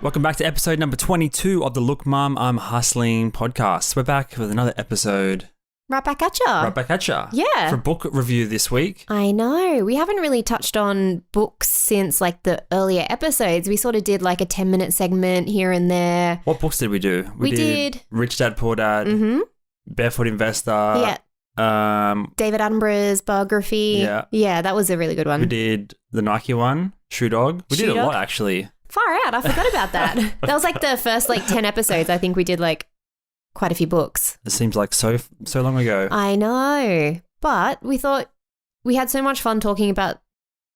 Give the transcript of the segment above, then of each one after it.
Welcome back to episode number 22 of the Look Mum, I'm Hustling podcast. We're back with another episode. Right back at ya. Yeah. For a book review this week. I know. We haven't really touched on books since like the earlier episodes. We sort of did like a 10-minute segment here and there. What books did we do? We did Rich Dad, Poor Dad, Barefoot Investor. Yeah. David Attenborough's biography. Yeah, that was a really good one. We did the Nike one, Shoe Dog. We did a lot actually. Far out. I forgot about that. That was like the first like 10 episodes. I think we did like quite a few books. It seems like so long ago. I know. But we thought we had so much fun talking about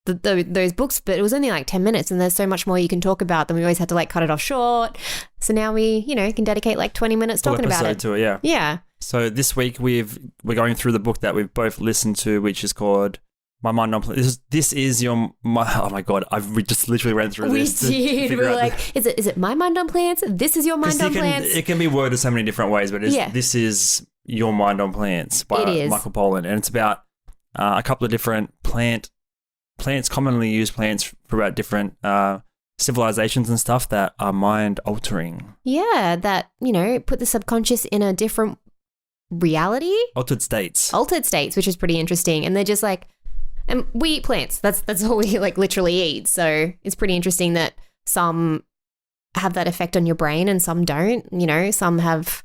those books, but it was only like 10 minutes and there's so much more you can talk about. Then we always had to like cut it off short. So now we, can dedicate like 20 minutes talking about it. To it, yeah. Yeah. So this week we're going through the book that we've both listened to, which is called My Mind on Plants. This is oh my God, we just literally ran through this. We did. We were like, is it My Mind on Plants? This is Your Mind on Plants? It can be worded so many different ways, but this is Your Mind on Plants by Michael Pollan. And it's about a couple of different plants, commonly used plants throughout different civilizations and stuff that are mind altering. Yeah, that, put the subconscious in a different reality. Altered states, which is pretty interesting. And they're just like, and we eat plants. That's all we like literally eat. So it's pretty interesting that some have that effect on your brain and some don't. Some have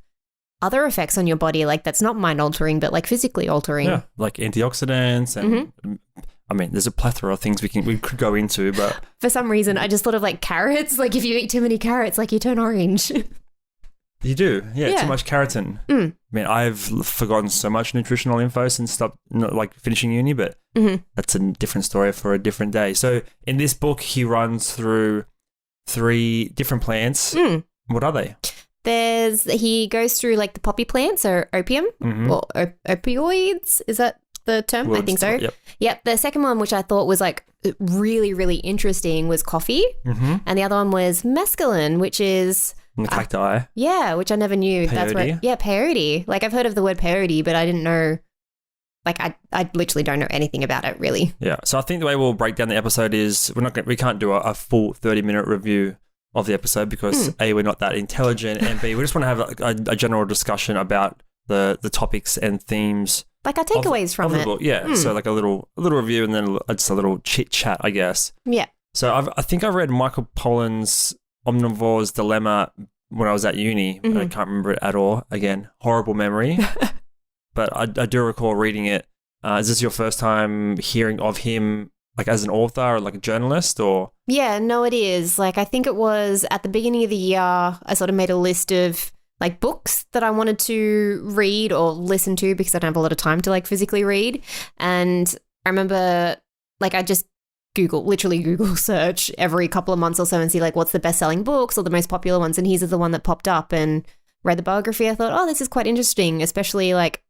other effects on your body, like that's not mind altering, but like physically altering. Yeah, like antioxidants and I mean, there's a plethora of things we could go into, but for some reason, I just thought of like carrots. Like if you eat too many carrots, like you turn orange. You do, yeah. Too much keratin. I mean, I've forgotten so much nutritional info since finishing uni, but that's a different story for a different day. So in this book, he runs through 3 different plants. What are they? He goes through like the poppy plants or opium or opioids. Is that the term? I think so. Yep. The second one, which I thought was like really, really interesting, was coffee. And the other one was mescaline, which is the cacti. Which I never knew. Peyote. That's what. Yeah, peyote. Like I've heard of the word peyote, but I didn't know. Like I literally don't know anything about it really. Yeah. So I think the way we'll break down the episode is we can't do a full 30-minute review of the episode because A, we're not that intelligent, and B, we just want to have a general discussion about the topics and themes. Like our takeaways from it. Book. Yeah. So like a little review and then just a little chit chat, I guess. Yeah. So I think I read Michael Pollan's Omnivore's Dilemma when I was at uni. But I can't remember it at all. Again, horrible memory. But I do recall reading it. Is this your first time hearing of him like as an author or like a journalist or? Yeah, no, it is. Like I think it was at the beginning of the year, I sort of made a list of like books that I wanted to read or listen to because I don't have a lot of time to like physically read. And I remember like I just literally Google search every couple of months or so and see like what's the best-selling books or the most popular ones. And his is the one that popped up, and read the biography. I thought, oh, this is quite interesting, especially like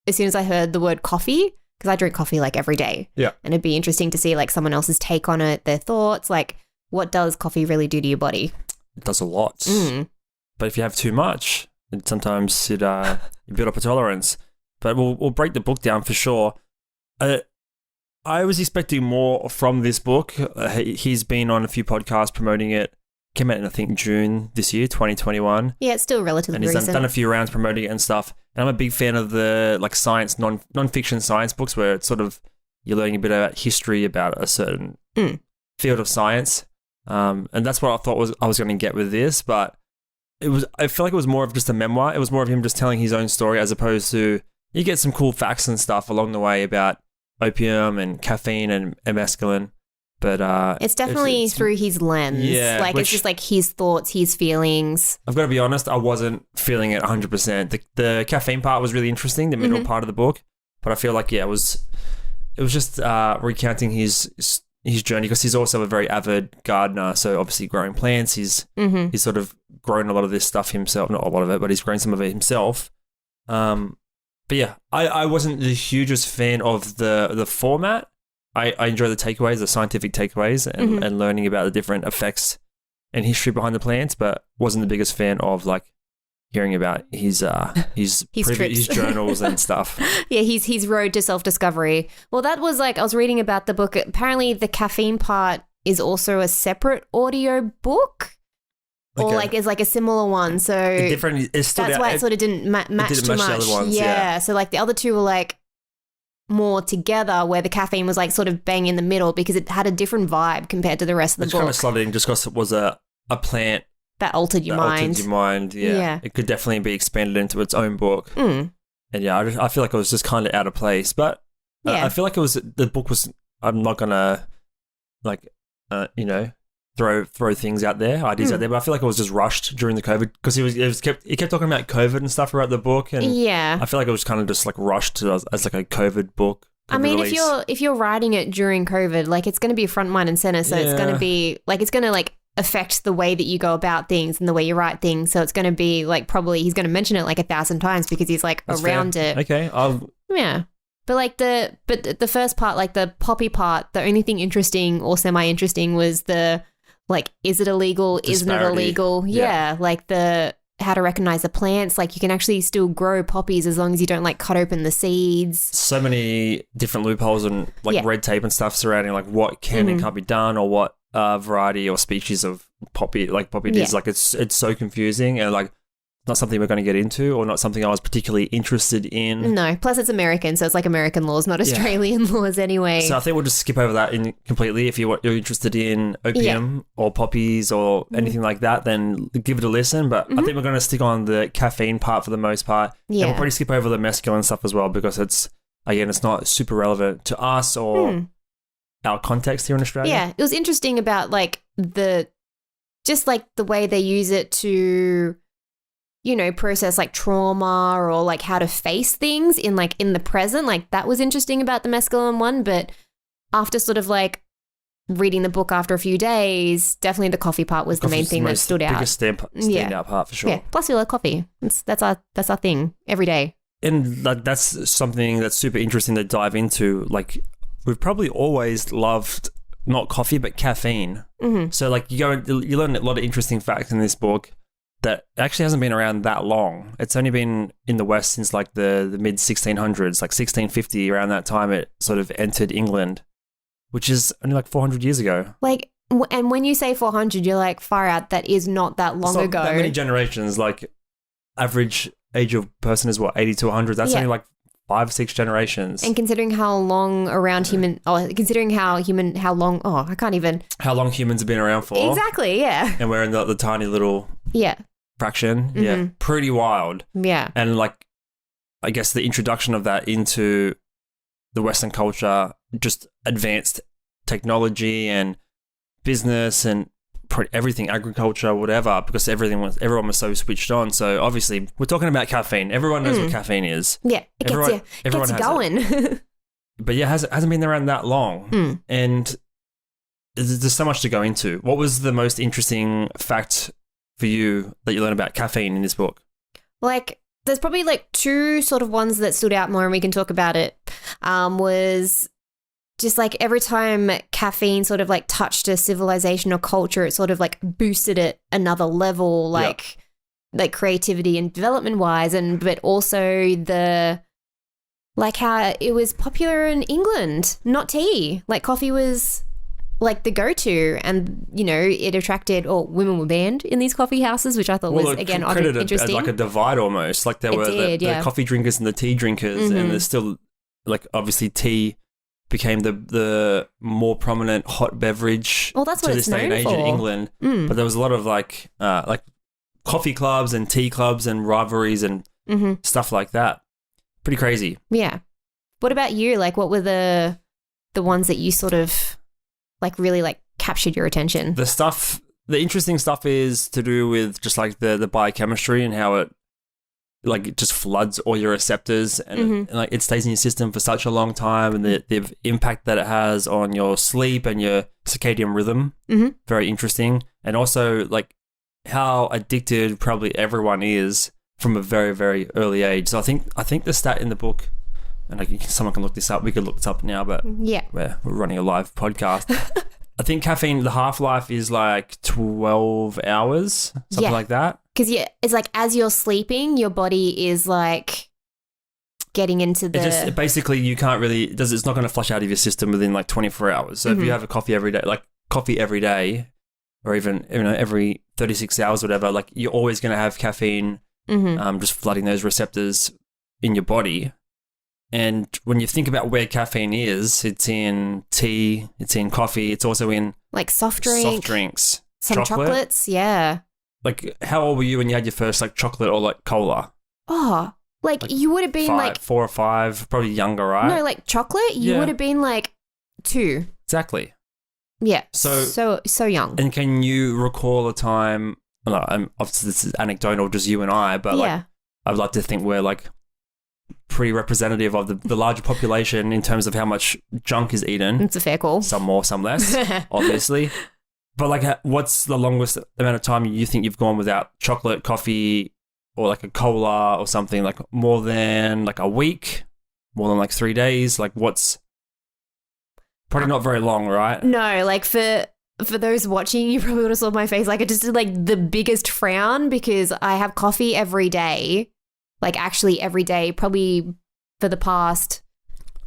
as soon as I heard the word coffee, because I drink coffee like every day. Yeah. And it'd be interesting to see like someone else's take on it, their thoughts, like what does coffee really do to your body? It does a lot. But if you have too much, sometimes you build up a tolerance. But we'll break the book down for sure. I was expecting more from this book. He's been on a few podcasts promoting it. Came out in, I think, June this year, 2021. Yeah, it's still relatively recent. And he's done a few rounds promoting it and stuff. And I'm a big fan of the like science, non-fiction science books where it's sort of you're learning a bit about history about a certain field of science. And that's what I thought I was going to get with this. But I feel like it was more of just a memoir. It was more of him just telling his own story as opposed to you get some cool facts and stuff along the way about opium and caffeine and mescaline. But it's definitely through his lens. Yeah, like it's just like his thoughts, his feelings. I've got to be honest, I wasn't feeling it 100%. The caffeine part was really interesting, the middle part of the book. But I feel like it was just recounting his journey because he's also a very avid gardener. So obviously growing plants, he's sort of grown a lot of this stuff himself. Not a lot of it, but he's grown some of it himself. But yeah, I wasn't the hugest fan of the format. I enjoy the takeaways, the scientific takeaways, and learning about the different effects and history behind the plants, but wasn't the biggest fan of like hearing about his journals and stuff. Yeah, his road to self-discovery. Well, that was like I was reading about the book. Apparently, the caffeine part is also a separate audio book. or like is like a similar one. So different. It stood that's out. why it sort of didn't match didn't too match the much. other ones, yeah. So like the other two were like more together, where the caffeine was like sort of bang in the middle because it had a different vibe compared to the rest of the It's book. kind of slotted in just because it was a plant that altered your mind. Altered your mind, yeah. It could definitely be expanded into its own book. Mm. And yeah, I feel like it was just kind of out of place. But I feel like the book was, I'm not going to like, throw things out there, ideas out there, but I feel like it was just rushed during the COVID because he kept talking about COVID and stuff throughout the book. And I feel like it was kind of just like rushed as like a COVID book. I mean, release. if you're writing it during COVID, like it's going to be front, mind and center. So it's going to be like, it's going to like affect the way that you go about things and the way you write things. So it's going to be like, probably he's going to mention it like 1,000 times because he's like That's around fair. it. Okay. Yeah. But like the first part, like the poppy part, the only thing interesting or semi-interesting was the like, is it illegal? Disparity. Isn't it illegal? Yeah. Like the how to recognize the plants. Like you can actually still grow poppies as long as you don't like cut open the seeds. So many different loopholes and like red tape and stuff surrounding like what can and can't be done or what variety or species of poppy it is. Like it's so confusing and like not something we're going to get into or not something I was particularly interested in. No, plus it's American, so it's like American laws, not Australian laws anyway. So I think we'll just skip over that completely. If you're interested in opium or poppies or anything like that, then give it a listen. But I think we're going to stick on the caffeine part for the most part. Yeah. And we'll probably skip over the mescaline stuff as well because it's not super relevant to us or our context here in Australia. Yeah, it was interesting about like the way they use it to process like trauma or like how to face things in the present. Like that was interesting about the mescaline one, but after sort of like reading the book after a few days, definitely the coffee part was the main thing that stood out. Biggest standout part for sure. Yeah, plus we love coffee. That's our thing every day. And like that's something that's super interesting to dive into. Like we've probably always loved not coffee but caffeine. Mm-hmm. So like you learn a lot of interesting facts in this book that actually hasn't been around that long. It's only been in the West since like the mid 1600s, like 1650, around that time it sort of entered England, which is only like 400 years ago. Like, and when you say 400, you're like, far out, that is not that long ago. That many generations, like average age of person is what, 80 to 100? That's only like 5 or 6 generations. And considering how long how long humans have been around for. Exactly, yeah. And we're in the tiny little fraction. Mm-hmm. Yeah. Pretty wild. Yeah. And like, I guess the introduction of that into the Western culture, just advanced technology and business and everything, agriculture, whatever, because everyone was so switched on. So obviously we're talking about caffeine. Everyone knows what caffeine is. Yeah, it gets you going. But yeah, it hasn't been around that long. And there's so much to go into. What was the most interesting fact for you that you learned about caffeine in this book? Like, there's probably like 2 sort of ones that stood out more and we can talk about it. Was just like every time caffeine sort of like touched a civilization or culture, it sort of like boosted it another level, like creativity and development wise, but also the like how it was popular in England, not tea. Like coffee was like the go-to, and it attracted, or women were banned in these coffee houses, which I thought was again interesting. Like a divide almost. Like there were the coffee drinkers and the tea drinkers, and there's still like obviously tea became the more prominent hot beverage to this day and age in England. But there was a lot of like coffee clubs and tea clubs and rivalries and stuff like that. Pretty crazy. Yeah. What about you? Like, what were the ones that you sort of like really like captured your attention? The interesting stuff is to do with just like the biochemistry and how it like it just floods all your receptors and like it stays in your system for such a long time, and the impact that it has on your sleep and your circadian rhythm. Very interesting. And also like how addicted probably everyone is from a very, very early age. So I think the stat in the book, and someone can look this up, we could look this up now, but we're running a live podcast. I think caffeine, the half-life is like 12 hours, something like that. Because it's like as you're sleeping, your body is like getting into the... basically, you can't really... It's not going to flush out of your system within like 24 hours. So if you have a coffee every day, or even every 36 hours, or whatever, like you're always going to have caffeine, just flooding those receptors in your body. And when you think about where caffeine is, it's in tea, it's in coffee, it's also in like soft drinks, some chocolates, yeah. Like, how old were you when you had your first like chocolate or like cola? Oh, like you would have been like 4 or 5, probably younger, right? No, like chocolate, you would have been like 2. Exactly. Yeah. So young. And can you recall a time? Obviously, this is anecdotal, just you and I, but like, I'd like to think we're like pretty representative of the larger population in terms of how much junk is eaten. It's a fair call. Some more, some less, obviously. But like, what's the longest amount of time you think you've gone without chocolate, coffee, or like a cola or something? Like more than like a week, more than like 3 days? Like what's probably not very long, right? No, like for those watching, you probably would have saw my face. Like I just did like the biggest frown because I have coffee every day. Like actually every day, probably for the past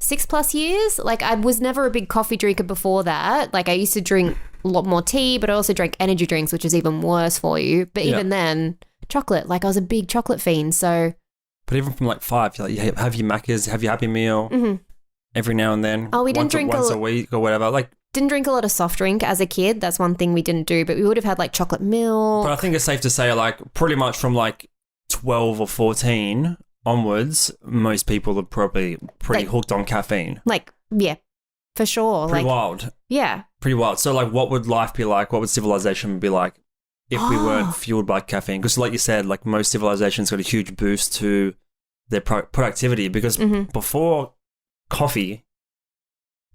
6+ years. Like I was never a big coffee drinker before that. Like I used to drink a lot more tea, but I also drank energy drinks, which is even worse for you. But even then, chocolate. Like I was a big chocolate fiend. So, but even from like 5, you like have your Maccas, have your Happy Meal every now and then. Oh, we didn't drink once a week or whatever. Like didn't drink a lot of soft drink as a kid. That's one thing we didn't do. But we would have had like chocolate milk. But I think it's safe to say like pretty much from like 12 or 14 onwards, most people are probably pretty hooked on caffeine. Like, yeah, for sure. Pretty like wild. Yeah. Pretty wild. So like what would life be like? What would civilization be like if we weren't fueled by caffeine? Because like you said, like most civilizations got a huge boost to their productivity because before coffee,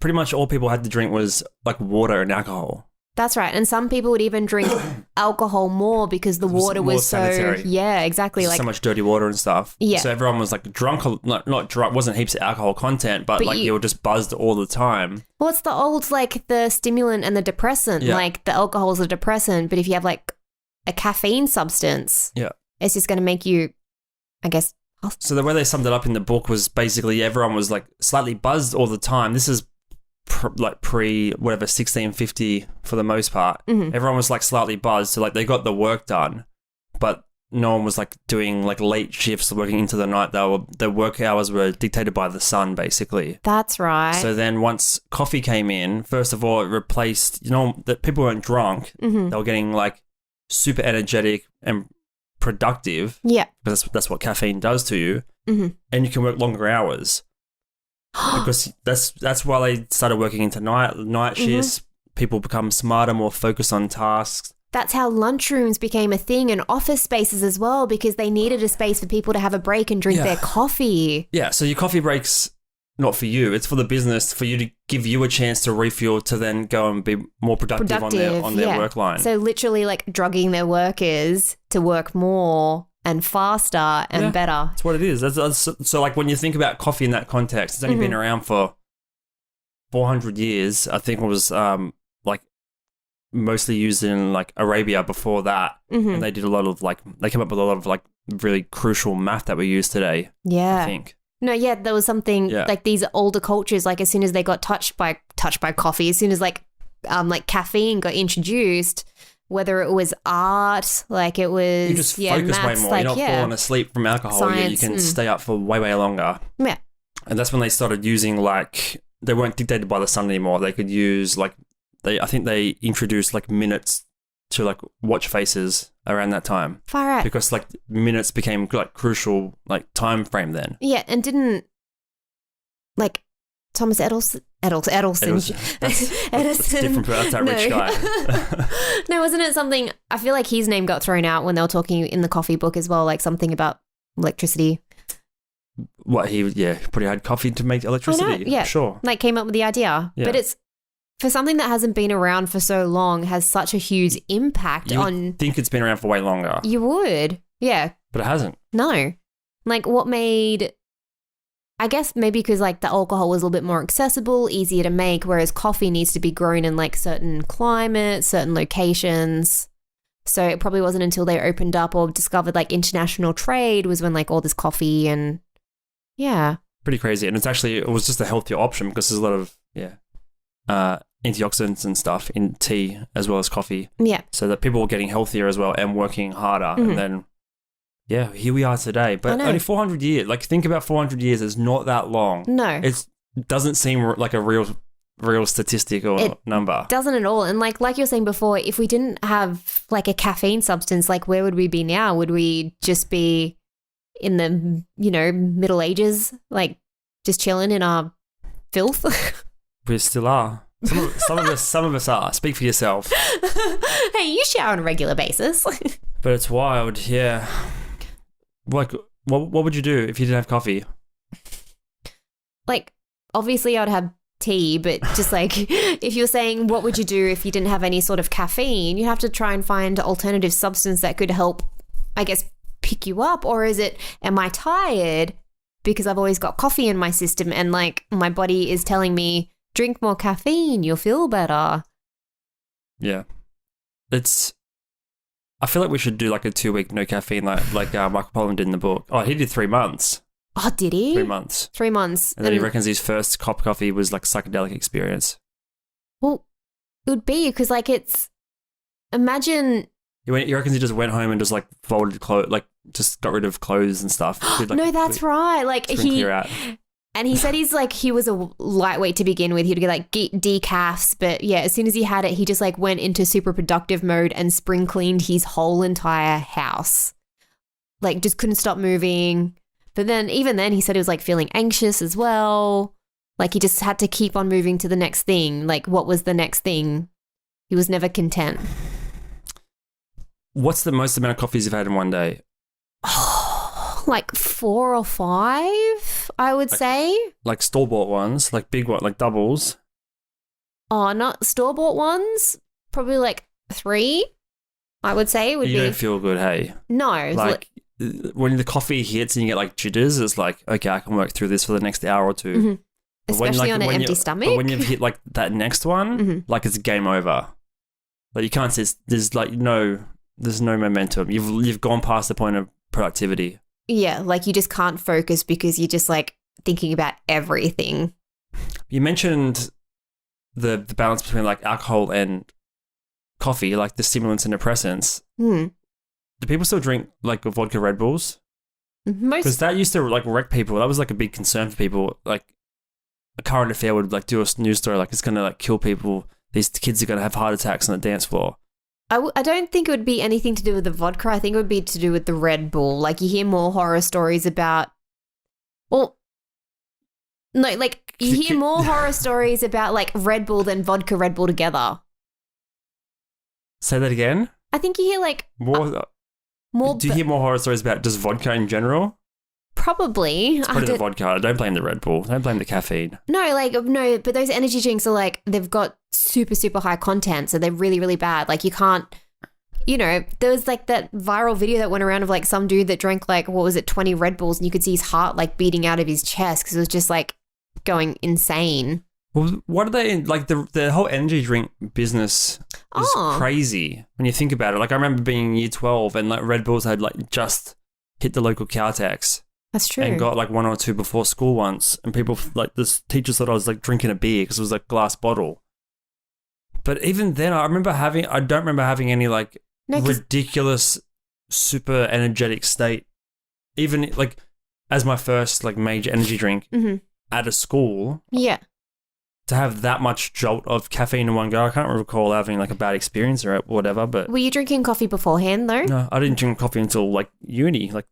pretty much all people had to drink was like water and alcohol. That's right. And some people would even drink alcohol more because the water was so sanitary. Yeah, exactly. Like so much dirty water and stuff. Yeah. So everyone was like drunk, not drunk, wasn't heaps of alcohol content, but like you were just buzzed all the time. Well, it's the old like the stimulant and the depressant. Yeah. Like the alcohol is a depressant, but if you have like a caffeine substance, it's just going to make you, I guess. So the way they summed it up in the book was basically everyone was like slightly buzzed all the time. This is pre whatever 1650 for the most part. Everyone was like slightly buzzed, so like they got the work done, but no one was like doing like late shifts working into the night. Their work hours were dictated by the sun basically. That's right. So then once coffee came in, first of all it replaced, that people weren't drunk. They were getting like super energetic and productive. Yeah, because that's what caffeine does to you. And you can work longer hours. Because that's why they started working into night shifts. People become smarter, more focused on tasks. That's how lunchrooms became a thing and office spaces as well, because they needed a space for people to have a break and drink their coffee. Yeah, so your coffee break's not for you. It's for the business, for you to give you a chance to refuel to then go and be more productive on their work line. So literally like drugging their workers to work more and faster and better. That's what it is. So like when you think about coffee in that context, it's only been around for 400 years. I think it was like mostly used in like Arabia before that. And they did a lot of like, they came up with a lot of like really crucial math that we use today. Yeah. I think. No, yeah, there was something like these older cultures, like as soon as they got touched by coffee, as soon as like caffeine got introduced, whether it was art, like it was, you just focus maths, way more. like, You're not falling asleep from alcohol. Science, you can stay up for way, way longer. Yeah. And that's when they started using like, they weren't dictated by the sun anymore. They could use like, I think they introduced like minutes to like watch faces around that time. Far out. Because like minutes became like crucial like time frame then. Yeah, and didn't like Thomas Edison. That's different. That's that rich guy. No, wasn't it something? I feel like his name got thrown out when they were talking in the coffee book as well, like something about electricity. What he probably had coffee to make electricity. Yeah, sure. Like came up with the idea, but it's for something that hasn't been around for so long has such a huge impact on. Think it's been around for way longer. You would, yeah, but it hasn't. No, like what made. I guess maybe because like the alcohol was a little bit more accessible, easier to make, whereas coffee needs to be grown in like certain climates, certain locations. So it probably wasn't until they opened up or discovered like international trade was when like all this coffee and pretty crazy. And it was just a healthier option because there's a lot of antioxidants and stuff in tea as well as coffee. Yeah. So that people were getting healthier as well and working harder. And then, yeah, here we are today. But only 400 years. Like, think about 400 years. It's not that long. No. It doesn't seem like a real statistic or number. Doesn't at all. And like you were saying before, if we didn't have like a caffeine substance, like where would we be now? Would we just be in the, Middle Ages, like just chilling in our filth? We still are. Some of us are. Speak for yourself. Hey, you shower on a regular basis. But it's wild, yeah. Like, what would you do if you didn't have coffee? Like, obviously I'd have tea, but just like if you're saying what would you do if you didn't have any sort of caffeine, you have to try and find alternative substance that could help, I guess, pick you up. Or is it, am I tired because I've always got coffee in my system and like my body is telling me drink more caffeine, you'll feel better? Yeah. I feel like we should do like a 2-week no caffeine like Michael Pollan did in the book. Oh, he did 3 months. Oh, did he? 3 months. 3 months. And then he reckons his first cup of coffee was like a psychedelic experience. Well, it would be because like imagine. He reckons he just went home and just like folded clothes, like just got rid of clothes and stuff. No, that's right. Like clear out. And he said he was a lightweight to begin with. He'd get like decafs, but yeah, as soon as he had it, he just like went into super productive mode and spring cleaned his whole entire house. Like just couldn't stop moving. But then even then he said he was like feeling anxious as well. Like he just had to keep on moving to the next thing. Like what was the next thing? He was never content. What's the most amount of coffees you've had in one day? Like 4 or 5, I would say. Like store-bought ones, like big one, like doubles. Oh, not store-bought ones. Probably like 3, I would say. You don't feel good, hey? No. Like when the coffee hits and you get like jitters, it's like, okay, I can work through this for the next hour or two. Mm-hmm. Especially on an empty stomach. But when you've hit like that next one, like it's game over. Like you can't say there's no momentum. You've gone past the point of productivity. Yeah, like you just can't focus because you're just like thinking about everything. You mentioned the balance between like alcohol and coffee, like the stimulants and depressants. Do people still drink like vodka Red Bulls? Because that used to like wreck people. That was like a big concern for people. Like a current affair would like do a news story like it's going to like kill people. These kids are going to have heart attacks on the dance floor. I don't think it would be anything to do with the vodka. I think it would be to do with the Red Bull. Like you hear more horror stories about, more horror stories about like Red Bull than vodka Red Bull together. Say that again? I think you hear like more. Do you hear more horror stories about just vodka in general? Probably. It's probably the vodka. Don't blame the Red Bull. Don't blame the caffeine. No, but those energy drinks are like, they've got super, super high content. So they're really, really bad. Like you can't, there was like that viral video that went around of like some dude that drank like, 20 Red Bulls and you could see his heart like beating out of his chest because it was just like going insane. Well, what are they, like the whole energy drink business is crazy when you think about it. Like I remember being in year 12 and like Red Bulls had like just hit the local Caltex. That's true. And got like 1 or 2 before school once. And people, like, this teacher thought I was like drinking a beer because it was like glass bottle. But even then, I don't remember having any like ridiculous, super energetic state. Even like as my first like major energy drink at a school. Yeah. To have that much jolt of caffeine in one go, I can't recall having like a bad experience or whatever. But were you drinking coffee beforehand though? No, I didn't drink coffee until like uni, like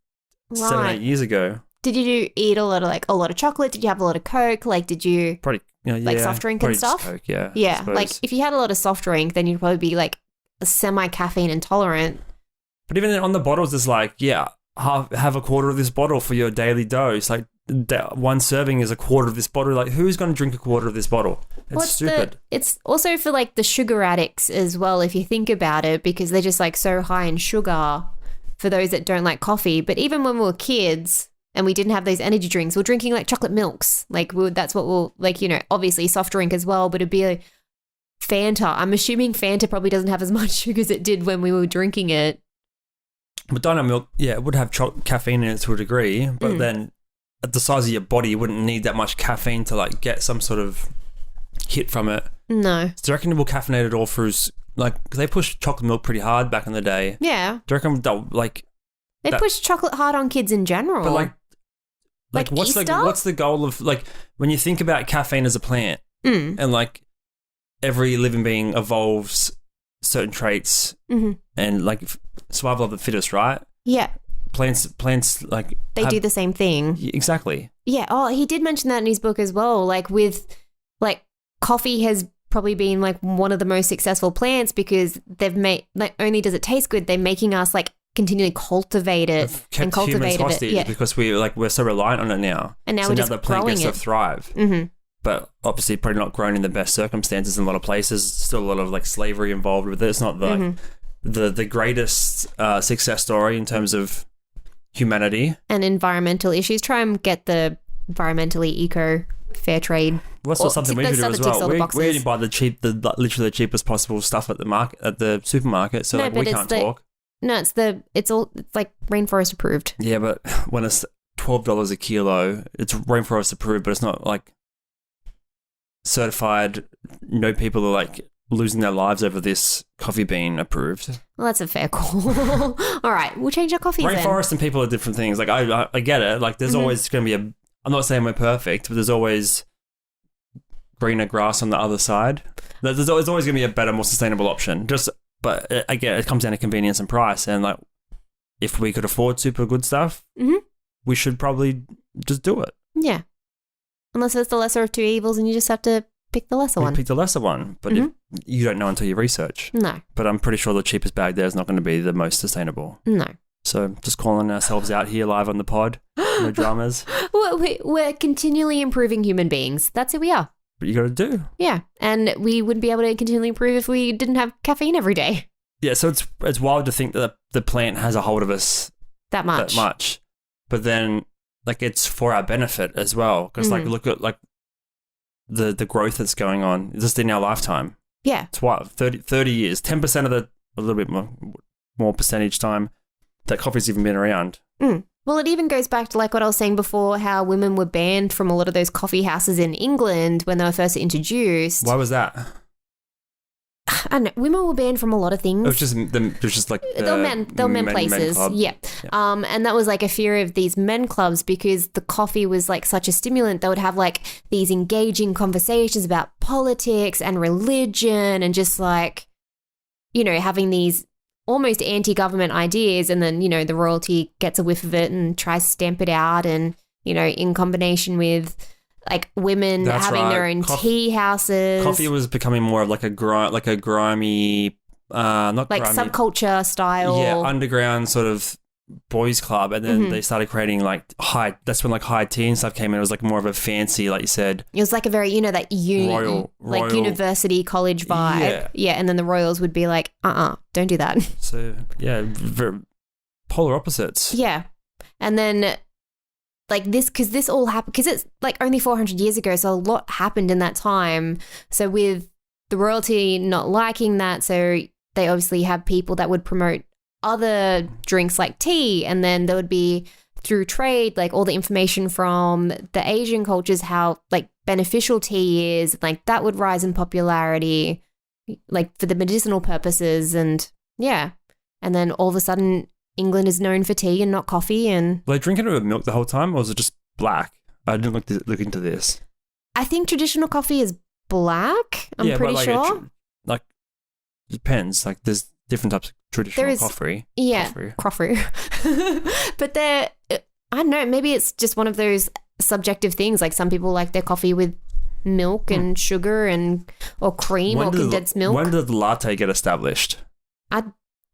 7-8 years ago. Did you eat a lot of chocolate? Did you have a lot of Coke? Like, did you probably like soft drink and stuff? Coke, yeah. Yeah, like if you had a lot of soft drink, then you'd probably be like semi-caffeine intolerant. But even on the bottles, it's like, have a quarter of this bottle for your daily dose. Like one serving is a quarter of this bottle. Like who's going to drink a quarter of this bottle? It's stupid. It's also for like the sugar addicts as well, if you think about it, because they're just like so high in sugar. For those that don't like coffee. But even when we were kids and we didn't have those energy drinks, we're drinking like chocolate milks. Like that's what we'll like, obviously soft drink as well, but it'd be like Fanta. I'm assuming Fanta probably doesn't have as much sugar as it did when we were drinking it. But Dino Milk, it would have caffeine in it to a degree, but then at the size of your body, you wouldn't need that much caffeine to like get some sort of hit from it. No. Do you reckon we'll caffeinate it all through, like, 'cause they pushed chocolate milk pretty hard back in the day. Yeah. Do you reckon they'll, like... They push chocolate hard on kids in general. But like what's Easter? what's the goal of, like, when you think about caffeine as a plant and like every living being evolves certain traits and like survival of the fittest, right? Yeah. Plants like they do the same thing. Exactly. Yeah. Oh, he did mention that in his book as well. Like with like coffee has probably been like one of the most successful plants because they've made, like, only does it taste good, they're making us like continually cultivate it and cultivate it. Yeah. Because we're so reliant on it now. And now we're just the plant growing gets it. to thrive. But obviously probably not grown in the best circumstances in a lot of places. Still a lot of like slavery involved with it. It's not the greatest success story in terms of humanity. And environmental issues. Try and get the environmentally eco fair trade. Well, that's something we should do as well. We only buy literally the cheapest possible stuff at the supermarket. So we can't talk. No, it's like rainforest approved. Yeah, but when it's $12 a kilo, it's rainforest approved, but it's not like certified. No people are like losing their lives over this coffee bean approved. Well, that's a fair call. All right, we'll change our coffee. Rainforest and people are different things. Like I get it. Like there's always going to be I'm not saying we're perfect, but there's always greener grass on the other side. There's always going to be a better, more sustainable option. But again, it comes down to convenience and price. And like, if we could afford super good stuff, we should probably just do it. Yeah. Unless it's the lesser of two evils and you just have to pick the lesser one. Pick the lesser one. But if you don't know until you research. No. But I'm pretty sure the cheapest bag there is not going to be the most sustainable. No. So just calling ourselves out here live on the pod. No dramas. We're continually improving human beings. That's who we are. But you got to do. Yeah. And we wouldn't be able to continually improve if we didn't have caffeine every day. Yeah, so it's wild to think that the plant has a hold of us that much. But then, like, it's for our benefit as well. Because, like, look at, like, the growth that's going on just in our lifetime. Yeah. It's what, 30 years, 10% of a little bit more percentage time that coffee's even been around. Well, it even goes back to like what I was saying before, how women were banned from a lot of those coffee houses in England when they were first introduced. Why was that? I don't know. Women were banned from a lot of things. It was just like they were men places. Yeah. And that was like a fear of these men clubs because the coffee was like such a stimulant. They would have like these engaging conversations about politics and religion and just like, you know, having these almost anti-government ideas, and then, you know, the royalty gets a whiff of it and tries to stamp it out, and, you know, in combination with like women having their own tea houses. Coffee was becoming more of like a grimy, not like grimy, subculture style. Yeah, underground sort of boys club, and then they started creating like that's when like high tea and stuff came in. It was like more of a fancy, like you said. It was like a very, you know, that royal, university college vibe. Yeah, and then the royals would be like, don't do that. So yeah, very polar opposites. Yeah, and then like because this all happened because it's like only 400 years ago, so a lot happened in that time. So with the royalty not liking that, so they obviously have people that would promote other drinks like tea, and then there would be through trade like all the information from the Asian cultures how like beneficial tea is, like that would rise in popularity like for the medicinal purposes, and yeah, and then all of a sudden England is known for tea and not coffee. And were they drinking it with milk the whole time, or was it just black? I didn't look into this. I think traditional coffee is black. I'm pretty sure. Like it depends. Like there's different types of traditional coffee. Yeah, coffee. But I don't know, maybe it's just one of those subjective things. Like some people like their coffee with milk and sugar or cream or condensed milk. When did the latte get established?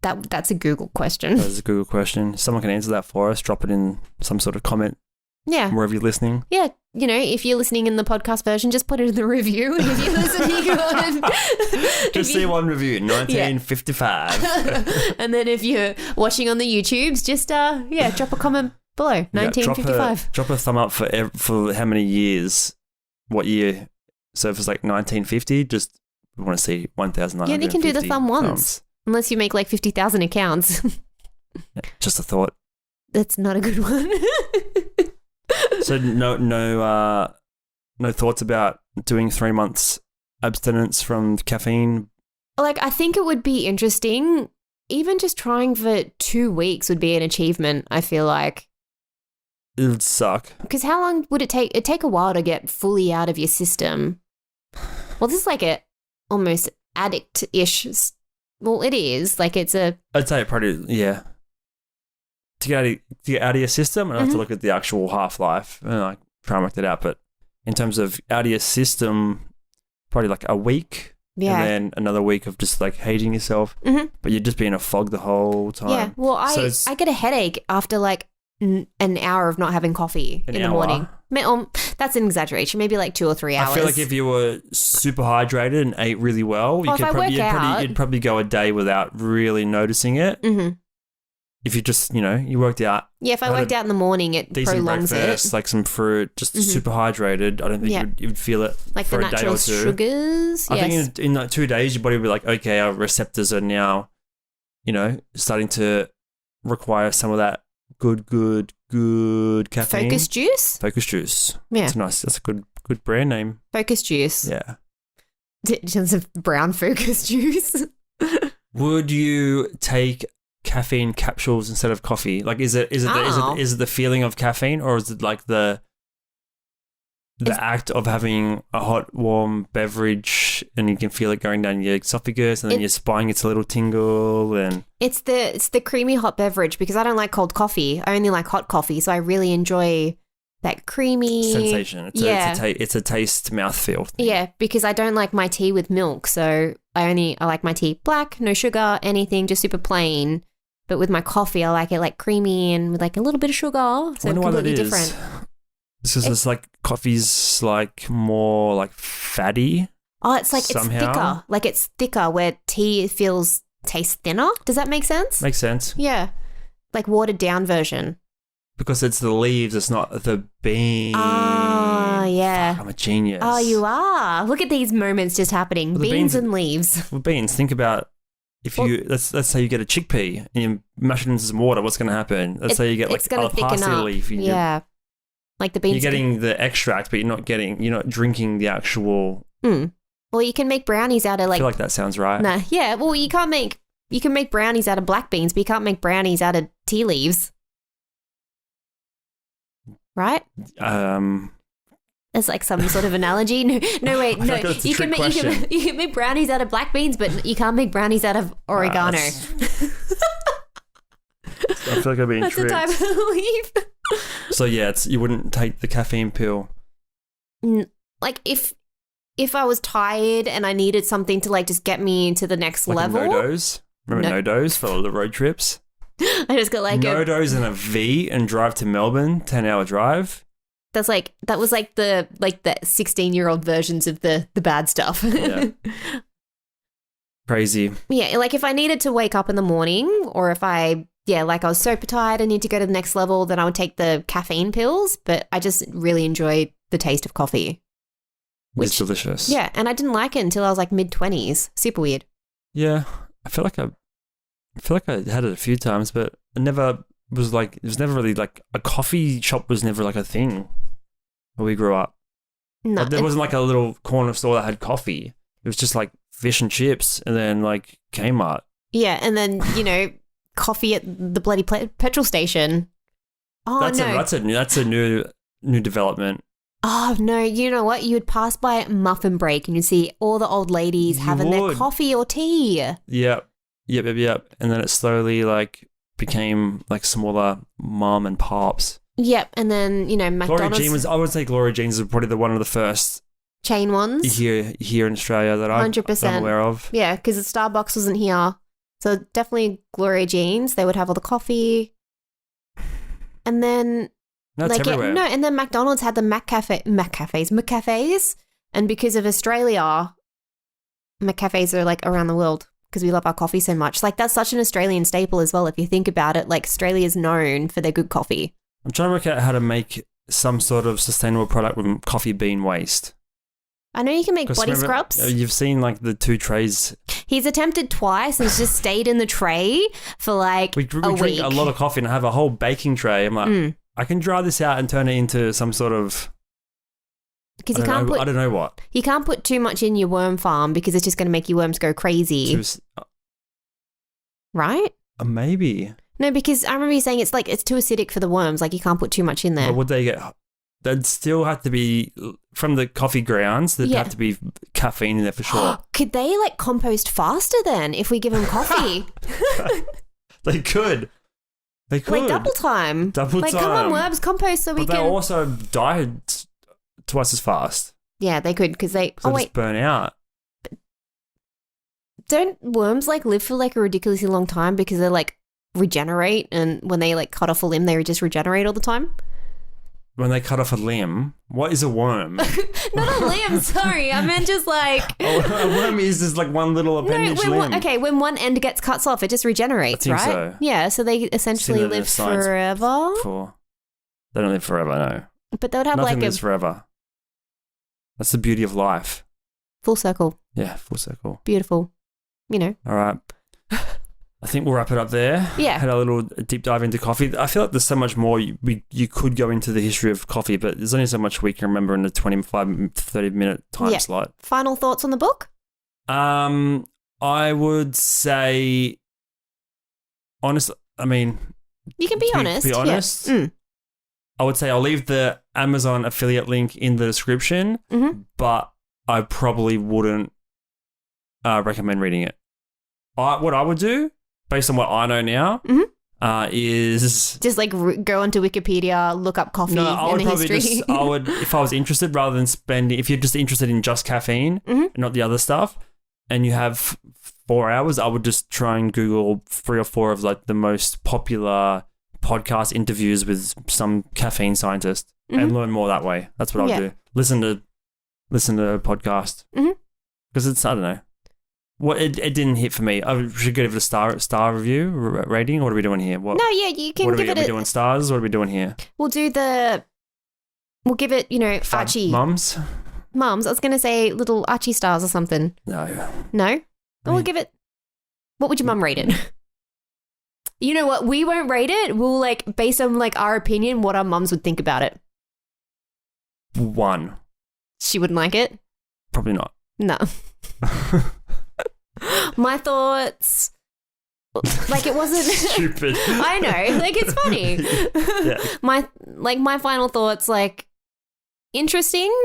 That's a Google question. That's a Google question. Someone can answer that for us. Drop it in some sort of comment. Yeah. Wherever you're listening. Yeah. You know, if you're listening in the podcast version, just put it in the review. And if you're listening on... Just see one review, 1955. And then if you're watching on the YouTubes, just, drop a comment below, 1955. Drop a thumb up for how many years, what year. So if it's like 1950, just we want to see 1,950. Yeah, you can do the thumb once. Unless you make like 50,000 accounts. Just a thought. That's not a good one. So no thoughts about doing 3 months abstinence from caffeine? Like, I think it would be interesting. Even just trying for 2 weeks would be an achievement, I feel like. It would suck. Because how long would it take? It'd take a while to get fully out of your system. Well, this is like a almost addict-ish. Well, it is. Like, it's a... I'd say probably, yeah. To get out of your system, and I have to look at the actual half-life and like try and work that out. But in terms of out of your system, probably like a week. Yeah. And then another week of just like hating yourself. Mm-hmm. But you're just being a fog the whole time. Yeah. Well, I get a headache after like an hour of not having coffee in the morning. That's an exaggeration. Maybe like 2 or 3 hours. I feel like if you were super hydrated and ate really well, you'd probably go a day without really noticing it. Mm-hmm. If you just, you worked out. Yeah, if I worked out in the morning, it prolongs breakfast, like some fruit, just super hydrated. I don't think you'd feel it like for the a day natural or two. Sugars. I think in like 2 days, your body will be like, okay, our receptors are now, starting to require some of that good caffeine. Focus juice? Focus juice. Yeah. That's nice. That's a good brand name. Focus juice. Yeah. In terms of brown focus juice. Would you take caffeine capsules instead of coffee? Like, is it the feeling of caffeine, or is it like the act of having a hot, warm beverage and you can feel it going down your esophagus and then your spine gets a little tingle? And it's the creamy hot beverage, because I don't like cold coffee. I only like hot coffee, so I really enjoy that creamy sensation. It's a taste mouthfeel thing. Yeah, because I don't like my tea with milk, so I like my tea black, no sugar, anything, just super plain. But with my coffee, I like it like creamy and with like a little bit of sugar, so completely different. It's just it's like coffee's like more like fatty. Oh, it's like somehow. It's thicker. Like it's thicker, where tea tastes thinner. Does that make sense? Makes sense. Yeah, like watered down version. Because it's the leaves, it's not the bean. Oh, yeah. Fuck, I'm a genius. Oh, you are. Look at these moments just happening. Well, beans and leaves. Well, beans. Think about let's say you get a chickpea and you mash it into some water. What's going to happen? Let's say you get like a parsley leaf. Yeah. Like the beans. You're getting the extract, but you're not drinking the actual. Well, you can make brownies out of like. I feel like that sounds right. Nah. Yeah. Well, you can make brownies out of black beans, but you can't make brownies out of tea leaves. Right? It's like some sort of analogy. No, wait, no. You can make brownies out of black beans, but you can't make brownies out of oregano. I feel like I'm being tricked. That's a type of leaf. So yeah, you wouldn't take the caffeine pill. Like if I was tired and I needed something to like just get me into the next level. No-dose? Remember no-dose for all the road trips? I just got like no-dose and a V and drive to Melbourne, 10-hour drive. That was like the 16-year-old versions of the bad stuff. Yeah. Crazy. Yeah, like if I needed to wake up in the morning, or if I was super tired and need to go to the next level, then I would take the caffeine pills, but I just really enjoy the taste of coffee. It's delicious. Yeah, and I didn't like it until I was like mid-20s. Super weird. Yeah, I feel like I had it a few times, but it was never really like a coffee shop was never like a thing when we grew up. No. Like, there wasn't like a little corner store that had coffee. It was just like fish and chips and then like Kmart. Yeah, and then, coffee at the bloody petrol station. Oh, that's a new development. Oh, no, you know what? You would pass by Muffin Break and you'd see all the old ladies having their coffee or tea. Yep. And then it slowly like became like smaller mom and pops. Yep. And then, McDonald's. I would say Gloria Jean's is probably one of the first chain ones here in Australia that 100%. I'm aware of. Yeah, because the Starbucks wasn't here. So definitely Gloria Jean's. They would have all the coffee. And then that's everywhere. And then McDonald's had the McCafes. And because of Australia, McCafes are like around the world because we love our coffee so much. Like that's such an Australian staple as well. If you think about it, like Australia is known for their good coffee. I'm trying to work out how to make some sort of sustainable product with coffee bean waste. I know you can make body scrubs. You've seen like the 2 trays. He's attempted twice and it's just stayed in the tray for like we drink week. A lot of coffee and I have a whole baking tray. I'm like, I can dry this out and turn it into some sort of Because I don't know what. You can't put too much in your worm farm because it's just going to make your worms go crazy. Right? Maybe. No, because I remember you saying it's too acidic for the worms. Like you can't put too much in there. But would they get... They'd still have to be... From the coffee grounds, there'd have to be caffeine in there for sure. Could they like compost faster then if we give them coffee? They could. Like double time. Like, come on, worms, compost so we can... But they'll also die twice as fast. Yeah, they could because they... just burn out. Don't worms like live for like a ridiculously long time because they like regenerate, and when they like cut off a limb, they just regenerate all the time? When they cut off a limb, what is a worm? Not a limb, sorry. I meant just like... a worm is just like one little appendage limb. When one end gets cut off, it just regenerates, I think right? so. Yeah, so they essentially live forever. They don't live forever, no. But they would have Nothing like lives forever. That's the beauty of life. Full circle. Yeah, full circle. Beautiful. You know. All right. I think we'll wrap it up there. Yeah. Had a little deep dive into coffee. I feel like there's so much more you could go into the history of coffee, but there's only so much we can remember in a 25, 30-minute time slot. Final thoughts on the book? I would say, honestly, I mean... You can be honest. To be honest, yeah. I would say I'll leave the Amazon affiliate link in the description, but I probably wouldn't recommend reading it. What I would do, based on what I know now, is... Just like go onto Wikipedia, look up coffee and the history. I would, if I was interested, rather than spending... If you're just interested in just caffeine and not the other stuff, and you have 4 hours, I would just try and Google 3 or 4 of like the most popular podcast interviews with some caffeine scientist and learn more that way. That's what I'll do. Listen to a podcast because it's, I don't know. It didn't hit for me. I should give it a star review rating. What are we doing here? You can give it. Are we doing stars? What are we doing here? We'll give it, Archie. Mums. I was going to say little Archie stars or something. No? We'll give it... What would your mum rate it? You know what? We won't rate it. We'll like, based on like our opinion, what our mums would think about it. 1. She wouldn't like it? Probably not. No. My thoughts... Like it wasn't... Stupid. I know. Like it's funny. Yeah. My final thoughts, like, interesting.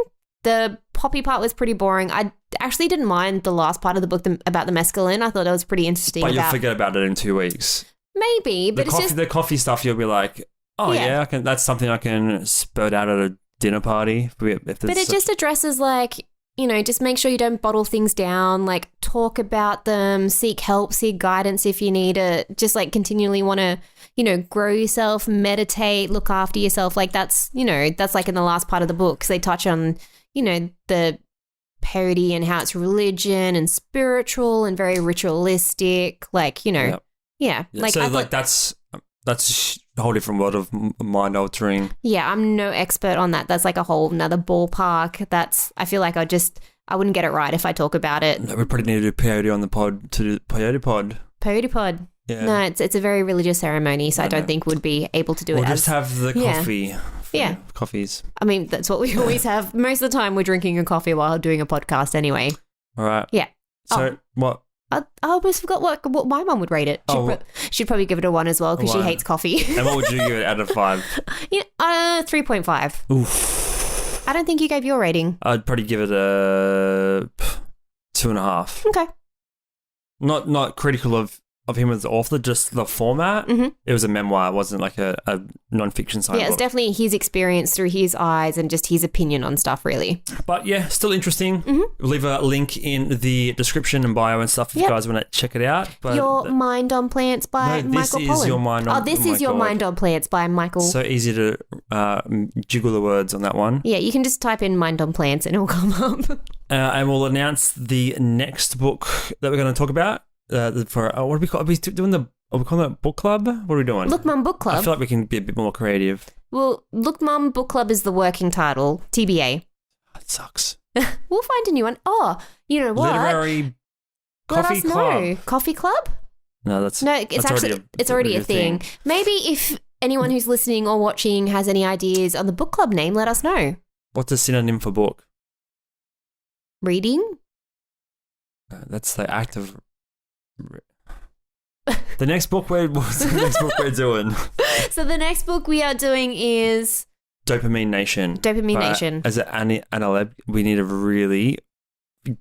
The poppy part was pretty boring. I actually didn't mind the last part of the book about the mescaline. I thought that was pretty interesting. But you'll forget about it in 2 weeks. Maybe, but the coffee stuff, you'll be like, oh yeah, that's something I can spurt out at a dinner party. But it just addresses like, just make sure you don't bottle things down, like talk about them, seek help, seek guidance if you need it, just like continually want to, grow yourself, meditate, look after yourself. Like that's like in the last part of the book because they touch on, the parody and how it's religion and spiritual and very ritualistic, like, Yep. Yeah. Like, so that's a whole different world of mind altering. Yeah, I'm no expert on that. That's like a whole another ballpark. I feel like I wouldn't get it right if I talk about it. No, we probably need to do peyote on the pod to do peyote pod. Peyote pod. Yeah. No, it's a very religious ceremony, so I don't think we'd be able to do it. We'll just have the coffee. Yeah. Coffees. I mean, that's what we always have. Most of the time we're drinking a coffee while doing a podcast anyway. All right. Yeah. So what? I almost forgot what my mum would rate it. She'd probably give it a 1 as well because she hates coffee. And what would you give it out of 5? 3.5. Oof. I don't think you gave your rating. I'd probably give it a 2.5. Okay. Not critical of him as the author, just the format. It was a memoir. It wasn't like a non-fiction side. Yeah, it's definitely his experience through his eyes and just his opinion on stuff, really. But yeah, still interesting. We'll leave a link in the description and bio and stuff if you guys want to check it out. But Your Mind on Plants by Michael Pollan. This is Your Mind on... This is Your Mind on Plants by Michael. So easy to jiggle the words on that one. Yeah, you can just type in Mind on Plants and it'll come up. And we'll announce the next book that we're going to talk about. What are we calling? Are we calling it book club? What are we doing? Look Mum Book Club. I feel like we can be a bit more creative. Well, Look Mum Book Club is the working title. TBA. That sucks. We'll find a new one. Oh, you know what? Literary coffee club. Coffee club? No, it's already a thing. Maybe if anyone who's listening or watching has any ideas on the book club name, let us know. What's a synonym for book? Reading? That's the act of. The next book we're doing. So the next book we are doing is Dopamine Nation. Dopamine Nation. As an analab, we need to really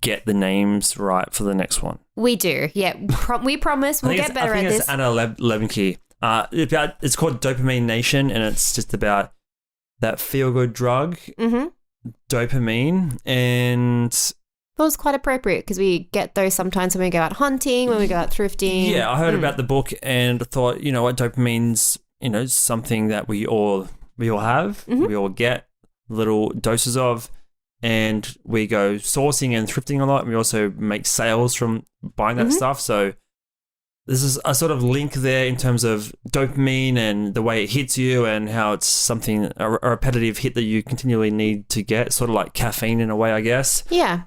get the names right for the next one. We do, yeah. We promise we'll get better at this. I think it's Anna Levensky. It's called Dopamine Nation, and it's just about that feel-good drug, dopamine, and... That was quite appropriate because we get those sometimes when we go out hunting, when we go out thrifting. Yeah, I heard about the book and thought, you know what, dopamine's, something that we all have, we all get little doses of, and we go sourcing and thrifting a lot. And we also make sales from buying that stuff. So this is a sort of link there in terms of dopamine and the way it hits you and how it's something, a repetitive hit that you continually need to get, sort of like caffeine in a way, I guess. Yeah.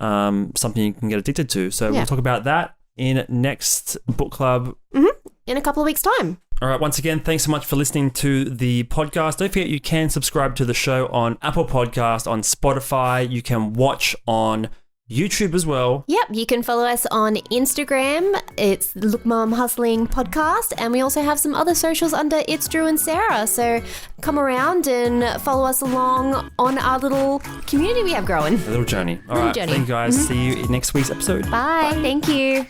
Something you can get addicted to. So we'll talk about that in next book club. In a couple of weeks' time. All right, once again, thanks so much for listening to the podcast. Don't forget you can subscribe to the show on Apple Podcast, on Spotify. You can watch on YouTube as well. Yep, you can follow us on Instagram. It's Look Mom Hustling Podcast. And we also have some other socials under It's Drew and Sarah. So come around and follow us along on our little community we have growing. A little journey. All right, thank you guys. See you in next week's episode. Bye. Thank you.